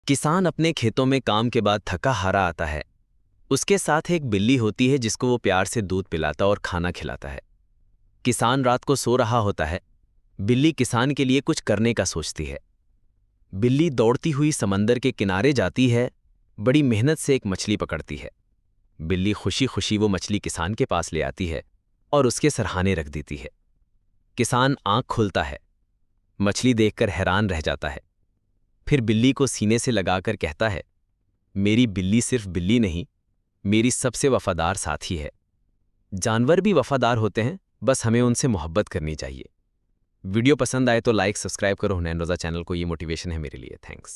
किसान अपने खेतों में काम के बाद थका हारा आता है। उसके साथ एक बिल्ली होती है जिसको वो प्यार से दूध पिलाता और खाना खिलाता है। किसान रात को सो रहा होता है। बिल्ली किसान के लिए कुछ करने का सोचती है। बिल्ली दौड़ती हुई समंदर के किनारे जाती है। बड़ी मेहनत से एक मछली पकड़ती है। बिल्ली खुशी खुशी वो मछली किसान के पास ले आती है और उसके सरहाने रख देती है। किसान आंख खोलता है। मछली देखकर हैरान रह जाता है। फिर बिल्ली को सीने से लगाकर कहता है, मेरी बिल्ली सिर्फ बिल्ली नहीं, मेरी सबसे वफादार साथी है। जानवर भी वफादार होते हैं, बस हमें उनसे मोहब्बत करनी चाहिए। वीडियो पसंद आए तो लाइक सब्सक्राइब करो नैनरोजा चैनल को। ये मोटिवेशन है मेरे लिए। थैंक्स।